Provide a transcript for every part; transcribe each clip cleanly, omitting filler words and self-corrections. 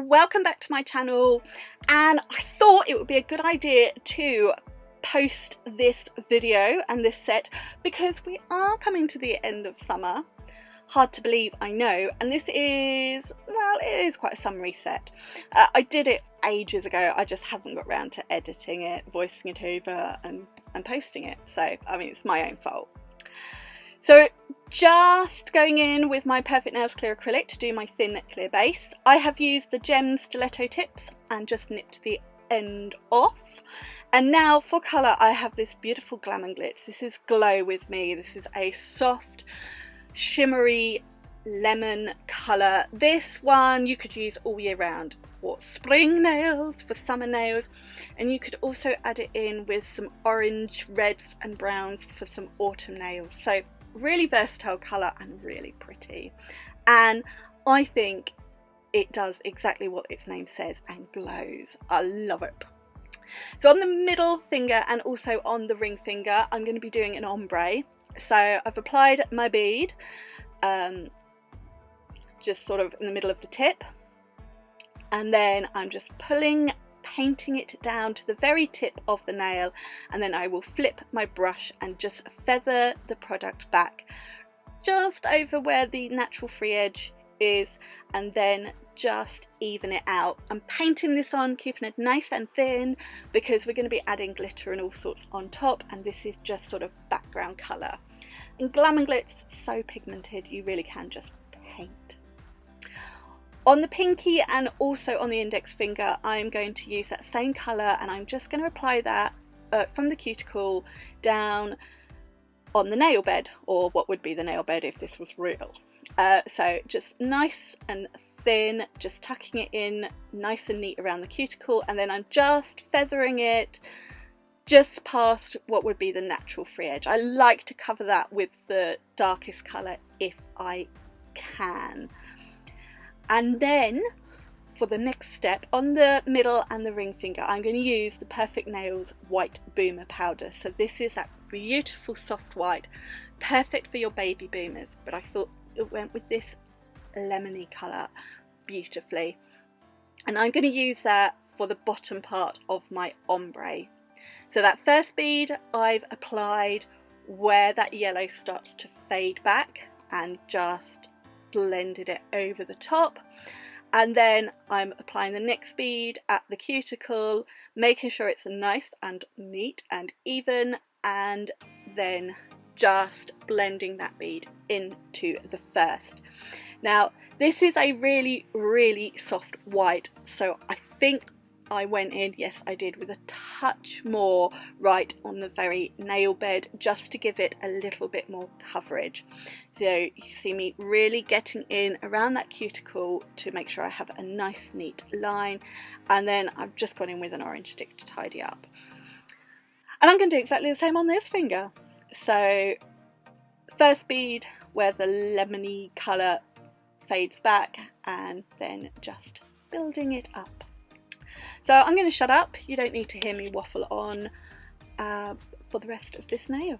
welcome back to my channel, and I thought it would be a good idea to post this video and this set because we are coming to the end of summer. Hard to believe, I know, and this is, well, it is quite a summery set. I did it ages ago, I just haven't got around to editing it, voicing it over and posting it, so I mean it's my own fault. So just going in with my Perfect Nails Clear Acrylic to do my thin clear base. I have used the Gem Stiletto tips and just nipped the end off. And now for colour I have this beautiful Glam Glits. This is Glow With Me. This is a soft, shimmery lemon colour. This one you could use all year round for spring nails, for summer nails, and you could also add it in with some orange, reds and browns for some autumn nails. So really versatile colour and really pretty, and I think it does exactly what its name says and glows. I love it. So on the middle finger and also on the ring finger I'm going to be doing an ombre. So I've applied my bead just sort of in the middle of the tip, and then I'm just painting it down to the very tip of the nail, and then I will flip my brush and just feather the product back just over where the natural free edge is, and then just even it out. I'm painting this on, keeping it nice and thin because we're going to be adding glitter and all sorts on top, and this is just sort of background colour. And Glam Glits, so pigmented, you really can just paint. On the pinky and also on the index finger I'm going to use that same colour, and I'm just going to apply that from the cuticle down on the nail bed, or what would be the nail bed if this was real. So just nice and thin, just tucking it in nice and neat around the cuticle, and then I'm just feathering it just past what would be the natural free edge. I like to cover that with the darkest colour if I can. And then for the next step, on the middle and the ring finger I'm going to use the Perfect Nails White Boomer powder. So this is that beautiful soft white, perfect for your baby boomers, but I thought it went with this lemony colour beautifully, and I'm going to use that for the bottom part of my ombre. So that first bead I've applied where that yellow starts to fade back and just blended it over the top, and then I'm applying the next bead at the cuticle, making sure it's nice and neat and even, and then just blending that bead into the first. Now this is a really soft white, so I think I went in, yes I did, with a touch more right on the very nail bed just to give it a little bit more coverage. So you see me really getting in around that cuticle to make sure I have a nice neat line, and then I've just gone in with an orange stick to tidy up. And I'm going to do exactly the same on this finger. So first bead where the lemony colour fades back, and then just building it up. So I'm going to shut up, you don't need to hear me waffle on for the rest of this nail.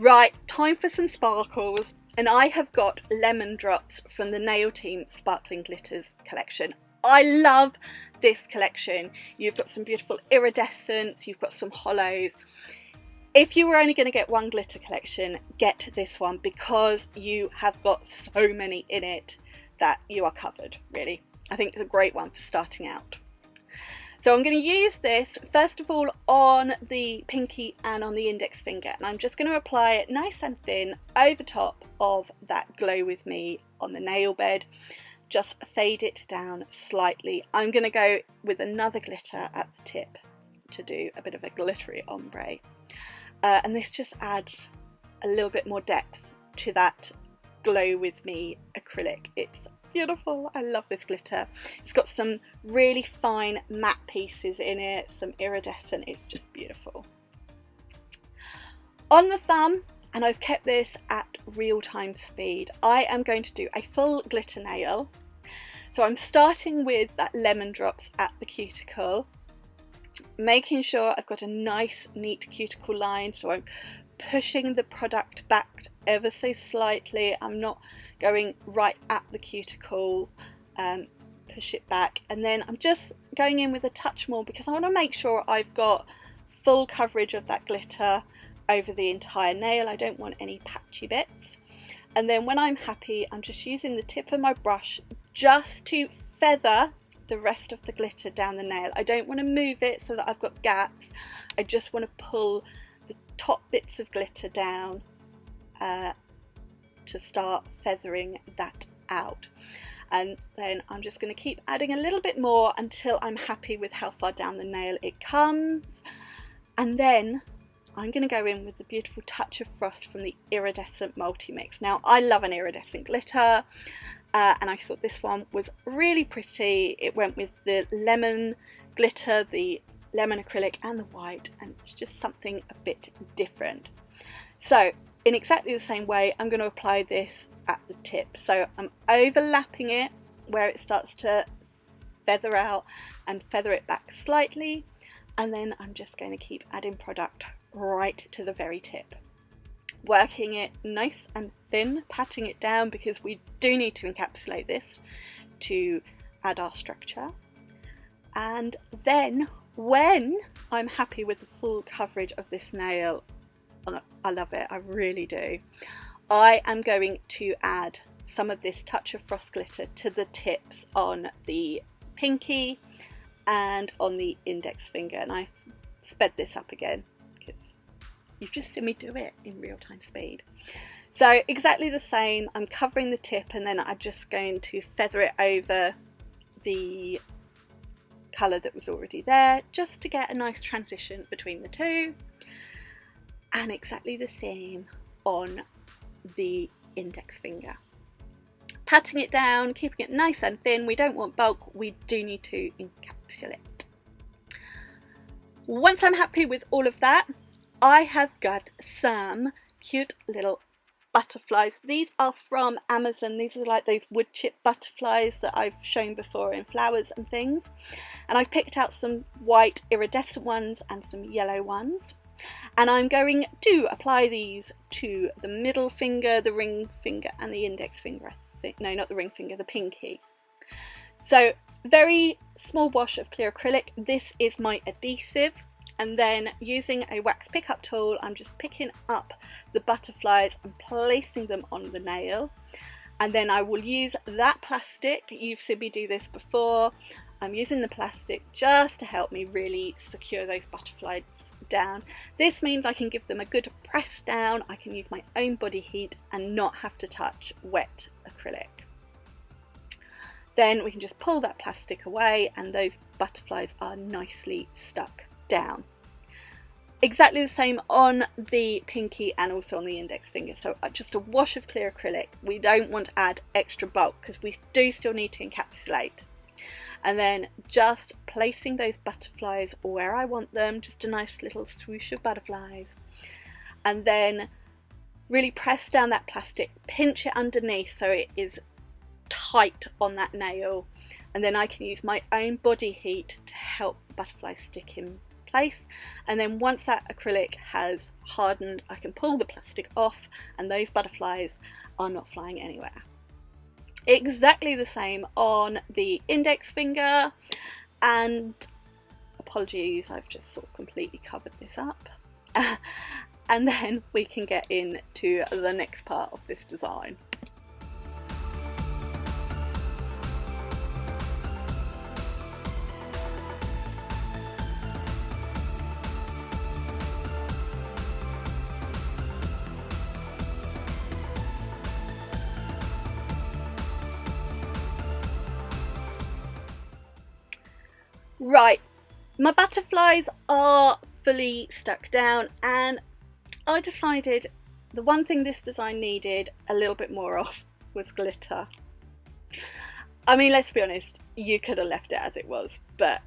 Right, time for some sparkles, and I have got Lemon Drops from the Nail Team Sparkling Glitters collection. I love this collection. You've got some beautiful iridescents, you've got some hollows. If you were only going to get one glitter collection, get this one because you have got so many in it that you are covered, really. I think it's a great one for starting out. So I'm going to use this first of all on the pinky and on the index finger, and I'm just going to apply it nice and thin over top of that Glow With Me on the nail bed. Just fade it down slightly. I'm going to go with another glitter at the tip to do a bit of a glittery ombre, and this just adds a little bit more depth to that Glow With Me acrylic. It's beautiful. I love this glitter. It's got some really fine matte pieces in it, some iridescent. It's just beautiful. On the thumb, and I've kept this at real-time speed, I am going to do a full glitter nail. So I'm starting with that lemon drops at the cuticle, making sure I've got a nice neat cuticle line, so I'm pushing the product back ever so slightly. I'm not going right at the cuticle, push it back, and then I'm just going in with a touch more because I want to make sure I've got full coverage of that glitter over the entire nail. I don't want any patchy bits. And then when I'm happy, I'm just using the tip of my brush just to feather the rest of the glitter down the nail. I don't want to move it so that I've got gaps. I just want to pull the top bits of glitter down to start feathering that out. And then I'm just going to keep adding a little bit more until I'm happy with how far down the nail it comes. And then I'm going to go in with the beautiful touch of frost from the Iridescent multi-mix. Now, I love an iridescent glitter, and I thought this one was really pretty. It went with the lemon glitter, the lemon acrylic and the white, and it's just something a bit different. So in exactly the same way, I'm going to apply this at the tip. So I'm overlapping it where it starts to feather out and feather it back slightly, and then I'm just going to keep adding product right to the very tip, working it nice and thin, patting it down because we do need to encapsulate this to add our structure. And then when I'm happy with the full coverage of this nail, I love it, I really do, I am going to add some of this touch of frost glitter to the tips on the pinky and on the index finger. And I sped this up again because you've just seen me do it in real-time speed. So exactly the same, I'm covering the tip and then I'm just going to feather it over the colour that was already there, just to get a nice transition between the two. And exactly the same on the index finger. Patting it down, keeping it nice and thin. We don't want bulk, we do need to encapsulate. Once I'm happy with all of that, I have got some cute little butterflies. These are from Amazon. These are like those wood chip butterflies that I've shown before in flowers and things. And I've picked out some white iridescent ones and some yellow ones. And I'm going to apply these to the middle finger, the ring finger and the index finger, I think. No, not the ring finger, the pinky. So very small wash of clear acrylic. This is my adhesive. And then using a wax pickup tool, I'm just picking up the butterflies and placing them on the nail. And then I will use that plastic. You've seen me do this before. I'm using the plastic just to help me really secure those butterflies down. This means I can give them a good press down. I can use my own body heat and not have to touch wet acrylic. Then we can just pull that plastic away and those butterflies are nicely stuck down. Exactly the same on the pinky and also on the index finger. So just a wash of clear acrylic. We don't want to add extra bulk because we do still need to encapsulate. And then just placing those butterflies where I want them, just a nice little swoosh of butterflies. And then really press down that plastic, pinch it underneath so it is tight on that nail. And then I can use my own body heat to help the butterflies stick in place. And then once that acrylic has hardened, I can pull the plastic off and those butterflies are not flying anywhere. Exactly the same on the index finger, and apologies, I've just sort of completely covered this up. And then we can get into the next part of this design. Right, my butterflies are fully stuck down and I decided the one thing this design needed a little bit more of was glitter. I mean, let's be honest, you could have left it as it was, but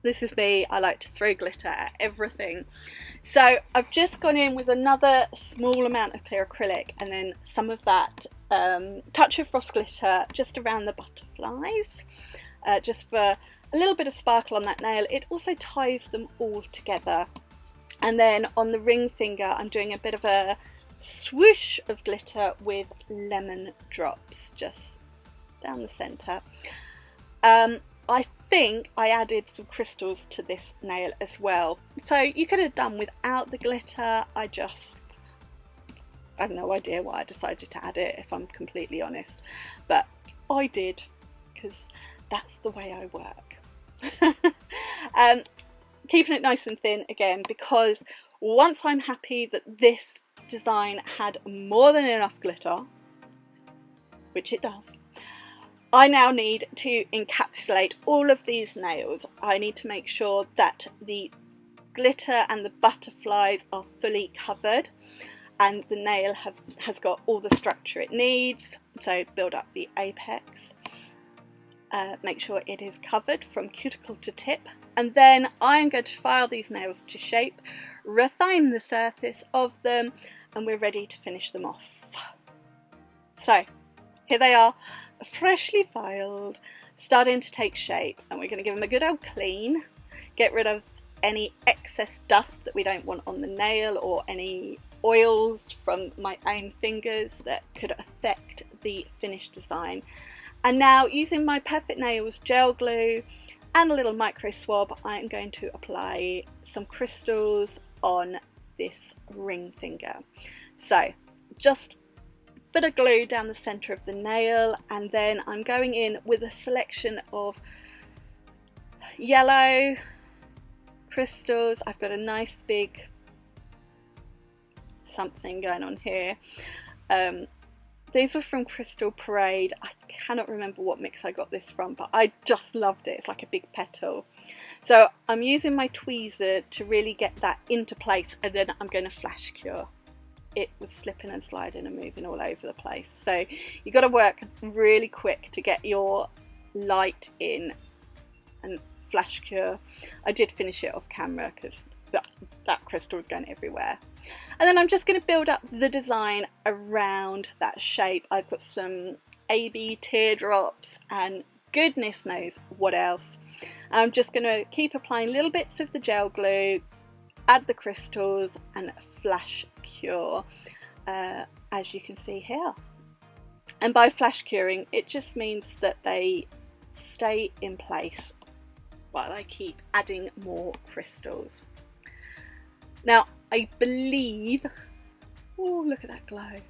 this is me. I like to throw glitter at everything. So I've just gone in with another small amount of clear acrylic and then some of that touch of frost glitter just around the butterflies, just for a little bit of sparkle on that nail. It also ties them all together. And then on the ring finger, I'm doing a bit of a swoosh of glitter with lemon drops just down the centre. I think I added some crystals to this nail as well. So you could have done without the glitter. I have no idea why I decided to add it, if I'm completely honest. But I did, because that's the way I work. Keeping it nice and thin again, because once I'm happy that this design had more than enough glitter, which it does, I now need to encapsulate all of these nails. I need to make sure that the glitter and the butterflies are fully covered and the nail has got all the structure it needs. So build up the apex, make sure it is covered from cuticle to tip, and then I'm going to file these nails to shape, refine the surface of them, and we're ready to finish them off. So here they are, freshly filed, starting to take shape, and we're going to give them a good old clean, get rid of any excess dust that we don't want on the nail or any oils from my own fingers that could affect the finished design. And now, using my Perfect Nails gel glue and a little micro swab, I'm going to apply some crystals on this ring finger. So just a bit of glue down the centre of the nail, and then I'm going in with a selection of yellow crystals. I've got a nice big something going on here. These were from Crystal Parade. I cannot remember what mix I got this from, but I just loved it. It's like a big petal. So I'm using my tweezer to really get that into place, and then I'm going to flash cure. It was slipping and sliding and moving all over the place. So you've got to work really quick to get your light in and flash cure. I did finish it off camera because that crystal was going everywhere. And then I'm just going to build up the design around that shape. I've got some AB teardrops and goodness knows what else. I'm just going to keep applying little bits of the gel glue, add the crystals and flash cure, as you can see here. And by flash curing, it just means that they stay in place while I keep adding more crystals. Now I believe, oh look at that glow.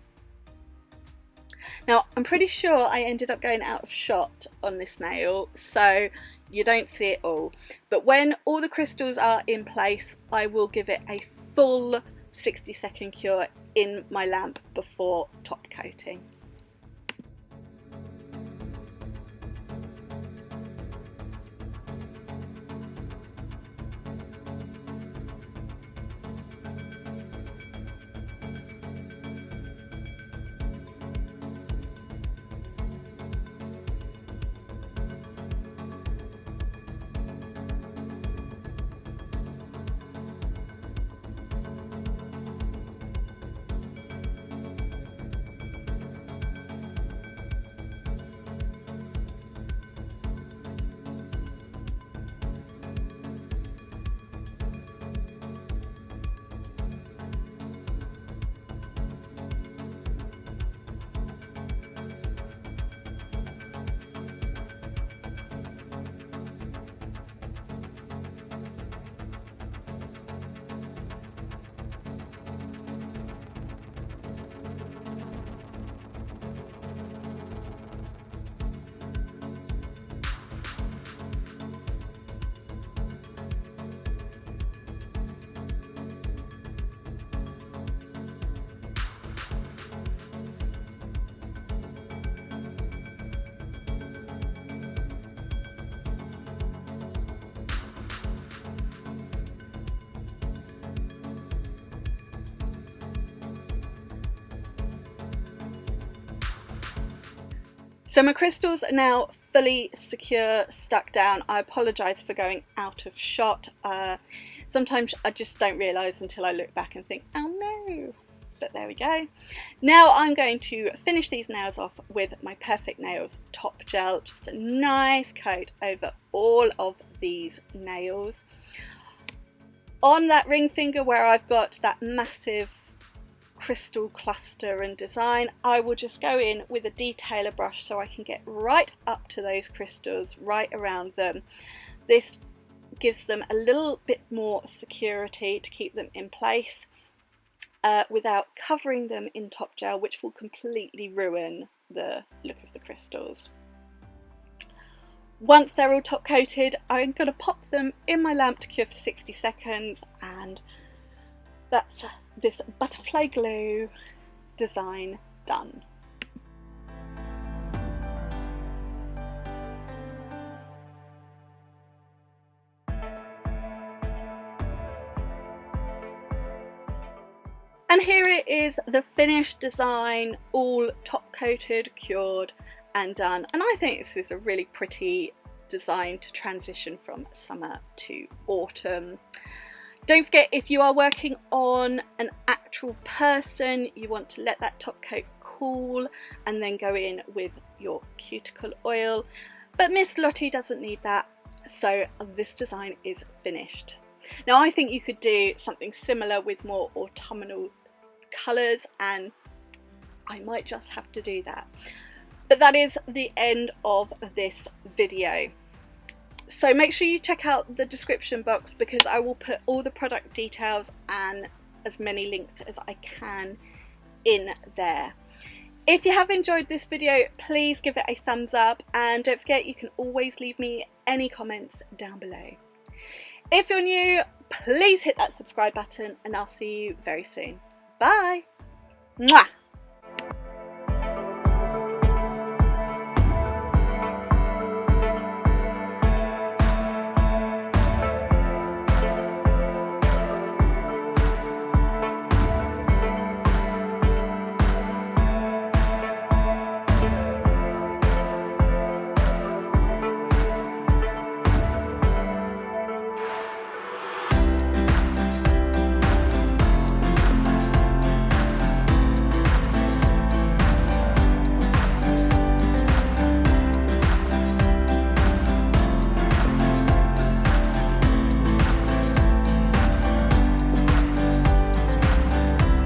Now I'm pretty sure I ended up going out of shot on this nail, so you don't see it all. But when all the crystals are in place, I will give it a full 60-second cure in my lamp before top coating. So my crystals are now fully secure, stuck down. I apologise for going out of shot. Sometimes I just don't realise until I look back and think, oh no. But there we go. Now I'm going to finish these nails off with my Perfect Nails top gel. Just a nice coat over all of these nails. On that ring finger where I've got that massive crystal cluster and design, I will just go in with a detailer brush so I can get right up to those crystals, right around them. This gives them a little bit more security to keep them in place without covering them in top gel, which will completely ruin the look of the crystals. Once they're all top coated, I'm going to pop them in my lamp to cure for 60 seconds, and that's this butterfly glue design done. And here it is, the finished design, all top coated, cured and done. And I think this is a really pretty design to transition from summer to autumn. Don't forget, if you are working on an actual person, you want to let that top coat cool and then go in with your cuticle oil. But Miss Lottie doesn't need that, so this design is finished. Now I think you could do something similar with more autumnal colours, and I might just have to do that. But that is the end of this video. So make sure you check out the description box, because I will put all the product details and as many links as I can in there. If you have enjoyed this video, please give it a thumbs up, and don't forget you can always leave me any comments down below. If you're new, please hit that subscribe button, and I'll see you very soon. Bye! Mwah!